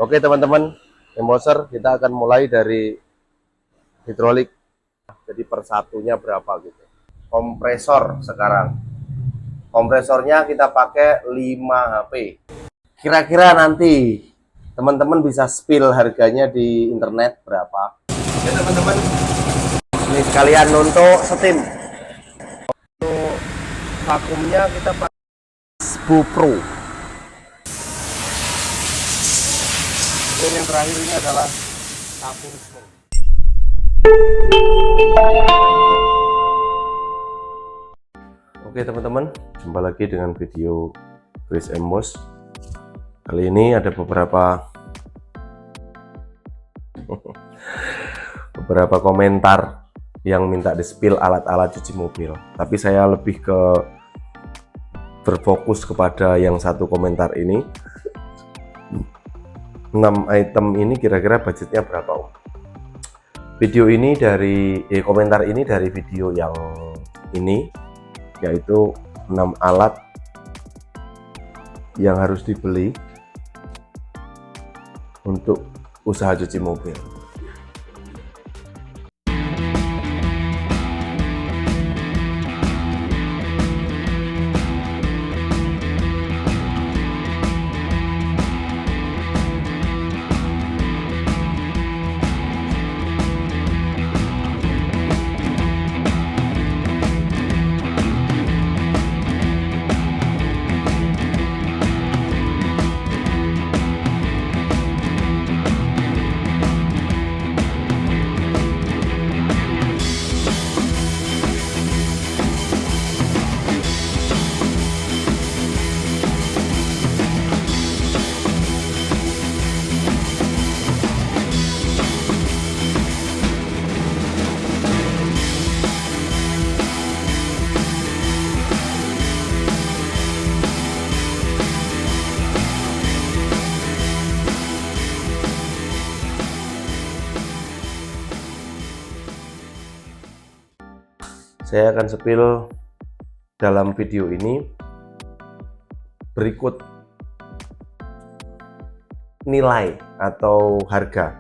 Oke teman-teman, embosser kita akan mulai dari hidrolik. Jadi persatunya berapa gitu. Kompresor sekarang. Kompresornya kita pakai 5 HP. Kira-kira nanti teman-teman bisa spill harganya di internet berapa. Ya teman-teman, ini sekalian untuk steam. Untuk vakumnya kita pakai Sbu Pro. Dan yang terakhir ini adalah tabung smoke. Oke teman-teman, jumpa lagi dengan video Chris Embos. Kali ini ada beberapa komentar yang minta di-spill alat-alat cuci mobil. Tapi saya lebih ke berfokus kepada yang satu komentar ini. 6 item ini kira-kira budgetnya berapa Om? Video ini dari komentar ini dari video yang ini, yaitu 6 alat yang harus dibeli untuk usaha cuci mobil. Saya akan spill dalam video ini berikut nilai atau harga.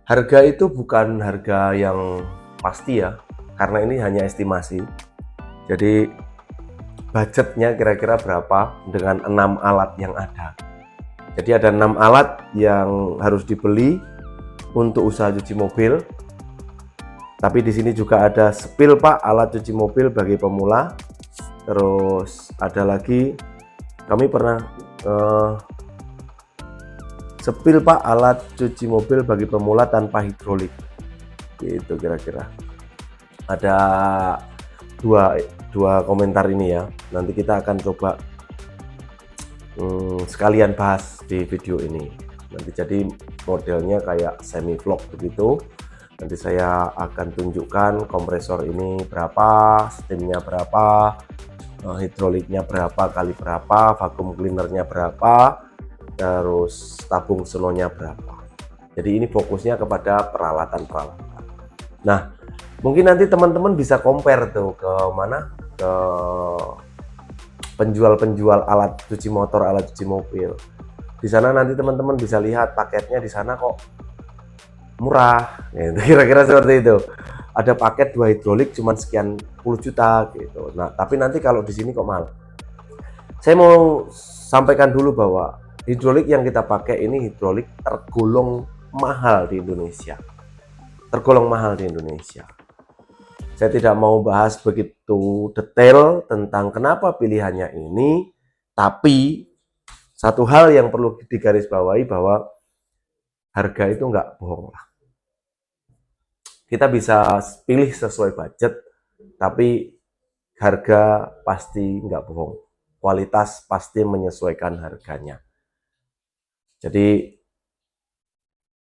Harga itu bukan harga yang pasti ya, karena ini hanya estimasi. Jadi budgetnya kira-kira berapa dengan 6 alat yang ada. Jadi ada 6 alat yang harus dibeli untuk usaha cuci mobil. Tapi di sini juga ada spill Pak, alat cuci mobil bagi pemula. Terus ada lagi kami pernah spill Pak, alat cuci mobil bagi pemula tanpa hidrolik. Gitu kira-kira. Ada dua komentar ini ya. Nanti kita akan coba sekalian bahas di video ini. Nanti jadi modelnya kayak semi vlog begitu. Nanti saya akan tunjukkan kompresor ini berapa, steamnya berapa, hidroliknya berapa kali berapa, vakum cleanernya berapa, terus tabung senonya berapa. Jadi ini fokusnya kepada peralatan-peralatan. Nah, mungkin nanti teman-teman bisa compare tuh ke mana, ke penjual-penjual alat cuci motor, alat cuci mobil. Di sana nanti teman-teman bisa lihat paketnya di sana kok murah, gitu. Kira-kira seperti itu. Ada paket 2 hidrolik cuman sekian puluh juta gitu. Nah, tapi nanti kalau di sini kok mahal. Saya mau sampaikan dulu bahwa hidrolik yang kita pakai ini hidrolik tergolong mahal di Indonesia. Tergolong mahal di Indonesia. Saya tidak mau bahas begitu detail tentang kenapa pilihannya ini, tapi satu hal yang perlu digarisbawahi bahwa harga itu nggak bohong lah. Kita bisa pilih sesuai budget, tapi harga pasti nggak bohong. Kualitas pasti menyesuaikan harganya. Jadi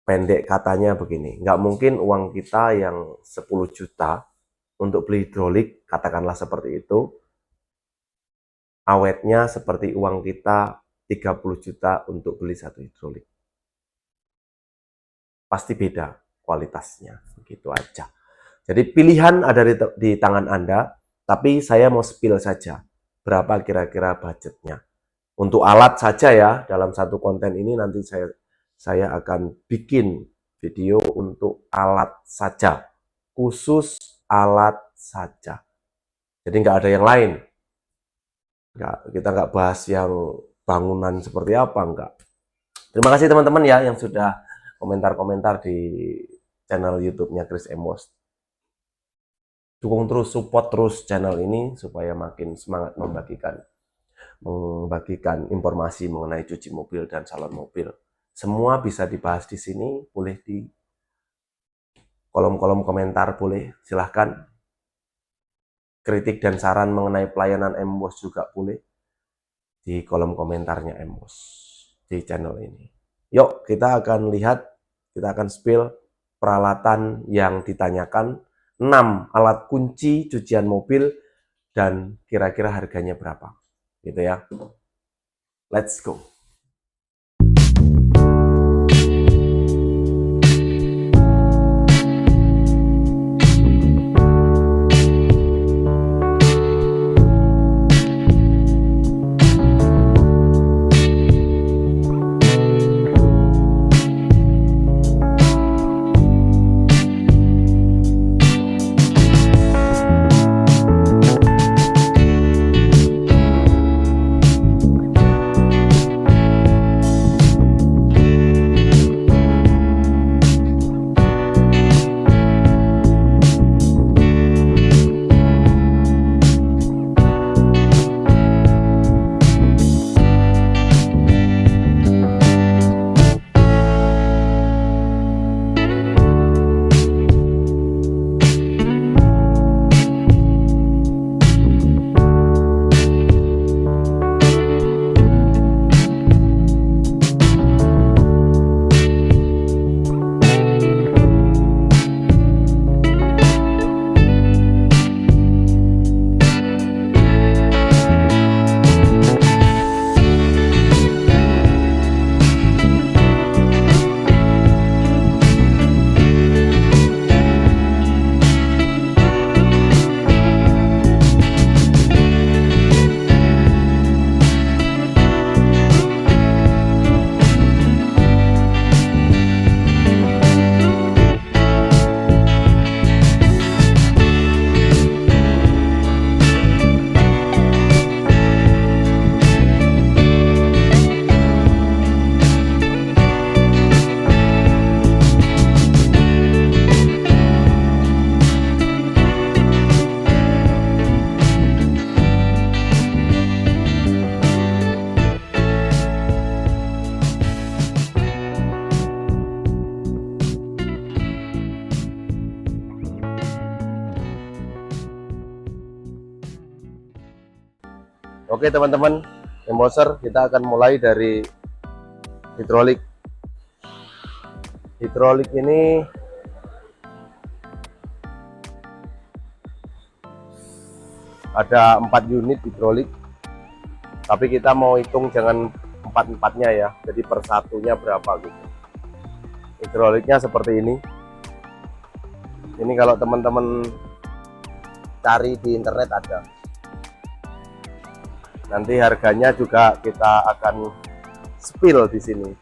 pendek katanya begini, nggak mungkin uang kita yang 10 juta untuk beli hidrolik, katakanlah seperti itu, awetnya seperti uang kita 30 juta untuk beli satu hidrolik. Pasti beda kualitasnya, begitu aja. Jadi pilihan ada di tangan Anda, tapi saya mau spill saja berapa kira-kira budgetnya. Untuk alat saja ya, dalam satu konten ini nanti saya saya akan bikin video untuk alat saja, khusus alat saja. Jadi nggak ada yang lain. Kita nggak bahas yang bangunan seperti apa, enggak. Terima kasih teman-teman ya yang sudah komentar-komentar di channel YouTube-nya Chris Emos. Dukung terus, support terus channel ini supaya makin semangat membagikan informasi mengenai cuci mobil dan salon mobil. Semua bisa dibahas di sini, boleh di kolom-kolom komentar, boleh silahkan. Kritik dan saran mengenai pelayanan Emos juga boleh di kolom komentarnya Emos di channel ini. Yuk kita akan lihat, kita akan spill peralatan yang ditanyakan, 6 alat kunci cucian mobil dan kira-kira harganya berapa gitu ya. Let's go. Oke teman-teman, Emboser, kita akan mulai dari hidrolik. Hidrolik ini ada 4 unit hidrolik, tapi kita mau hitung jangan 4-4-nya ya, jadi per satunya berapa gitu. Hidroliknya seperti ini. Ini kalau teman-teman cari di internet ada. Nanti harganya juga kita akan spill di sini.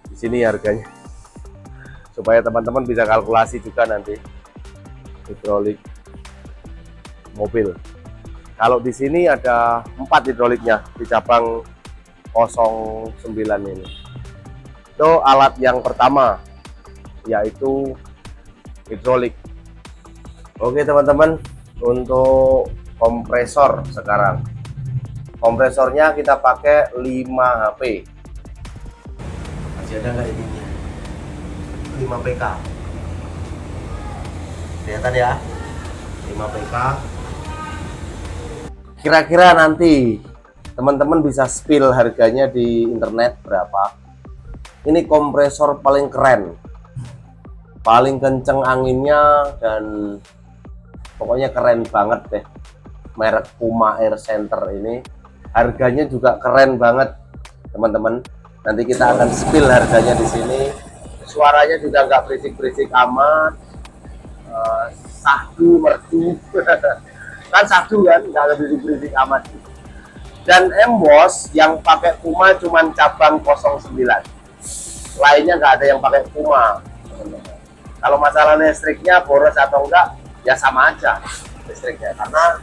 Di sini harganya. Supaya teman-teman bisa kalkulasi juga nanti hidrolik mobil. Kalau di sini ada 4 hidroliknya di cabang 09 ini. Itu alat yang pertama, yaitu hidrolik. Oke teman-teman, untuk kompresor sekarang. Kompresornya kita pakai 5 HP. Masih ada nggak ininya? 5 PK. Kelihatan ya? 5 PK. Kira-kira nanti teman-teman bisa spill harganya di internet berapa. Ini kompresor paling keren, paling kenceng anginnya, dan pokoknya keren banget deh. Merek Puma Air Center ini. Harganya juga keren banget teman-teman. Nanti kita akan spill harganya di sini. Suaranya juga nggak berisik-berisik amat. Sahdu merdu kan sahdu kan, nggak berisik-berisik amat. Dan Emos yang pakai Puma cuman cabang 09. lainnya nggak ada yang pakai Puma. Kalau masalah listriknya boros atau enggak, ya sama aja listriknya, karena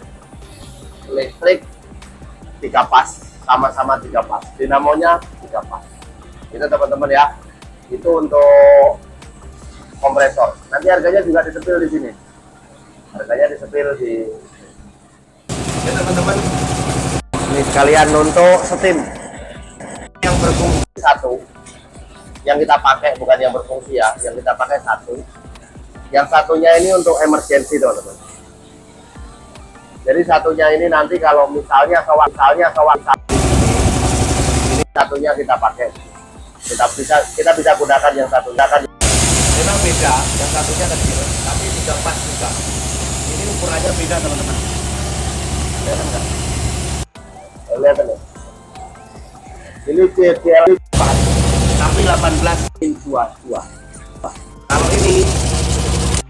listrik 3 pas, sama-sama 3 pas, dinamonya 3 pas. Itu teman-teman ya, itu untuk kompresor. Nanti harganya juga disepil di sini, harganya disepil di. Oke teman-teman, ini sekalian untuk setim yang berfungsi satu, yang kita pakai bukan yang berfungsi ya, yang kita pakai satu, yang satunya ini untuk emergency teman-teman. Jadi satunya ini nanti kalau misalnya ini satunya kita pakai, kita bisa gunakan yang satunya. Kan memang beda, yang satunya kecil tapi juga pas juga. Ini ukurannya beda teman-teman, lihat enggak? Lihat nih, ini CDL tapi 18 in 22. Kalau ini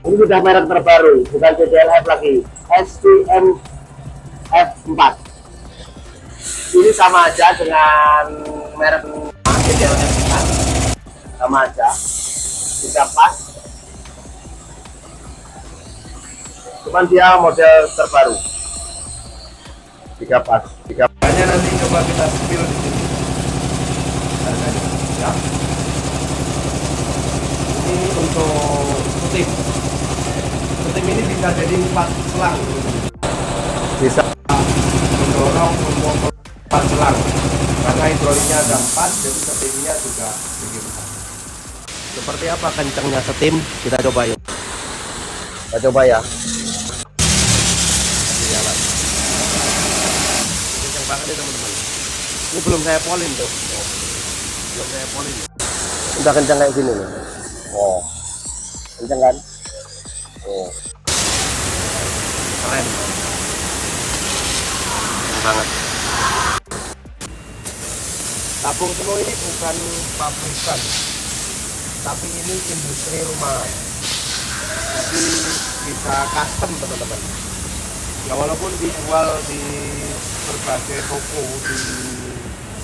sudah merek terbaru, bukan CDLF lagi, STM F4. Ini sama aja dengan merek CDLF, sama aja, 3 pas, cuman dia model terbaru, 3 pas. Banyak nanti coba kita spill di sini. Ya. Ini untuk setim. Setim ini bisa jadi 4 selang. Bisa mendorong untuk 4 selang. Karena hidroliknya ada 4, jadi setimnya juga begitu. Seperti apa kencangnya setim? Kita coba yuk. Kita coba ya. Kencang banget nih teman-teman. Ini belum saya polin tuh. Belum saya polin. Udah kencang kayak gini nih. Oh, kencang kan? Oh, keren banget. Tabung penuh ini bukan pabrikan, tapi ini industri rumah. Jadi bisa custom teman-teman. Ya walaupun dijual di berbagai toko di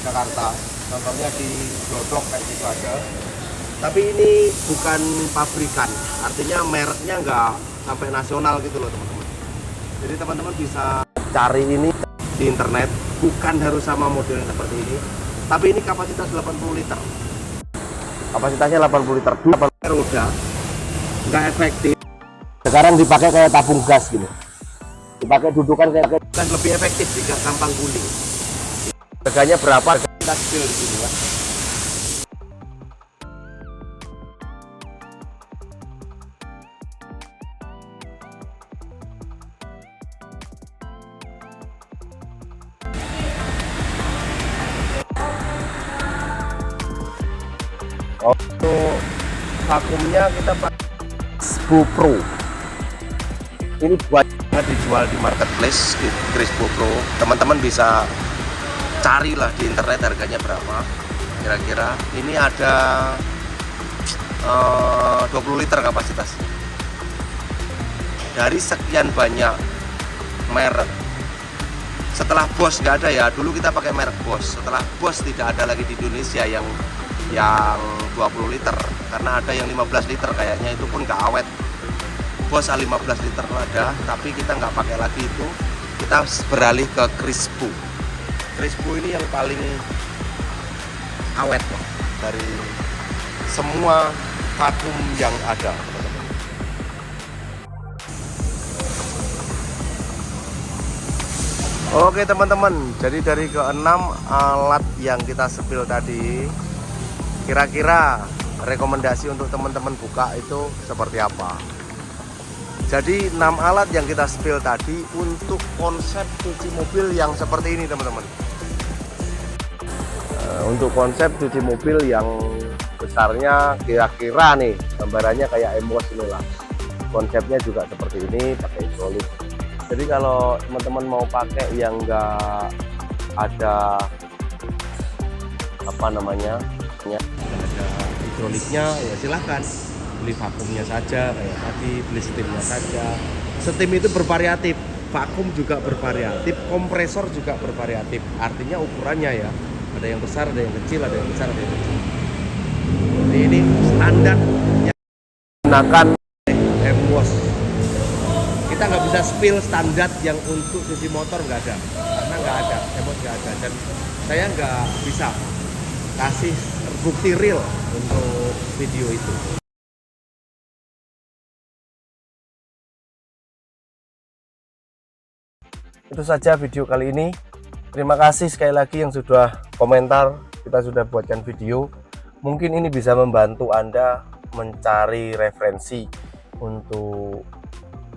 Jakarta, contohnya di Glodok kayak gitu aja. Tapi ini bukan pabrikan, artinya mereknya nggak sampai nasional gitu loh teman-teman. Jadi teman-teman bisa cari ini di internet, bukan harus sama model seperti ini. Tapi ini kapasitas 80 liter. Kapasitasnya 80 liter, 2 roda, nggak efektif. Sekarang dipakai kayak tabung gas gitu. Dipakai dudukan kayak gas, lebih efektif jika gampang guling. Harganya berapa? Kita spill di sini ya. Untuk vakumnya kita pakai Crispo Pro. Ini banyak dijual di marketplace Crispo Pro. Teman-teman bisa carilah di internet harganya berapa kira-kira. Ini ada 20 liter kapasitas. Dari sekian banyak merek, setelah Bosch nggak ada ya, dulu kita pakai merek Bosch. Setelah Bosch tidak ada lagi di Indonesia yang 20 liter, karena ada yang 15 liter kayaknya, itu pun nggak awet. Bosch 15 liter ada, tapi kita nggak pakai lagi itu. Kita beralih ke Crispo. Crispo ini yang paling awet dari semua vakum yang ada. Oke teman-teman, jadi dari ke-6 alat yang kita spill tadi, kira-kira rekomendasi untuk teman-teman buka itu seperti apa? Jadi 6 alat yang kita spill tadi untuk konsep cuci mobil yang seperti ini teman-teman. Untuk konsep cuci mobil yang besarnya kira-kira nih, gambarannya kayak M-Wash ini lah. Konsepnya juga seperti ini, pakai hidrolik. Jadi kalau teman-teman mau pakai yang enggak ada apa namanya, ada hidroliknya, ya silahkan beli vakumnya saja kayak tadi, beli steamnya saja. Steam itu bervariatif, vakum juga bervariatif, kompresor juga bervariatif. Artinya ukurannya ya, ada yang besar, ada yang kecil, ada yang besar, ada yang kecil. ini standar yang Gunakan M-Wash. Kita nggak bisa spill standar yang untuk cuci motor, nggak ada, karena nggak ada, M-Wash nggak ada, dan saya nggak bisa kasih bukti real untuk video itu. Itu saja video kali ini. Terima kasih sekali lagi yang sudah komentar, kita sudah buatkan video. Mungkin ini bisa membantu Anda mencari referensi untuk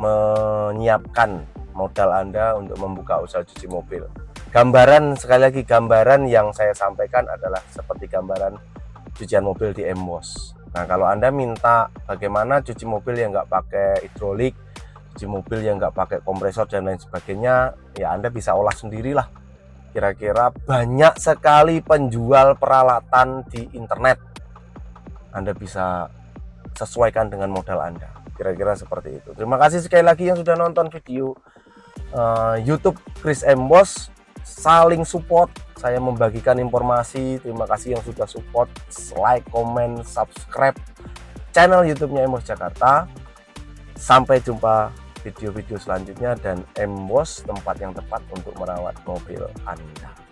menyiapkan modal Anda untuk membuka usaha cuci mobil. Gambaran, sekali lagi, gambaran yang saya sampaikan adalah seperti gambaran cucian mobil di M-Wash. Nah, kalau Anda minta bagaimana cuci mobil yang nggak pakai hidrolik, cuci mobil yang nggak pakai kompresor dan lain sebagainya, ya Anda bisa olah sendirilah. Kira-kira banyak sekali penjual peralatan di internet, Anda bisa sesuaikan dengan modal Anda, kira-kira seperti itu. Terima kasih sekali lagi yang sudah nonton video YouTube Chris M-Wash. Saling support, saya membagikan informasi. Terima kasih yang sudah support, like, comment, subscribe channel YouTube-nya M-Wash Jakarta. Sampai jumpa video-video selanjutnya, dan M-Wash tempat yang tepat untuk merawat mobil Anda.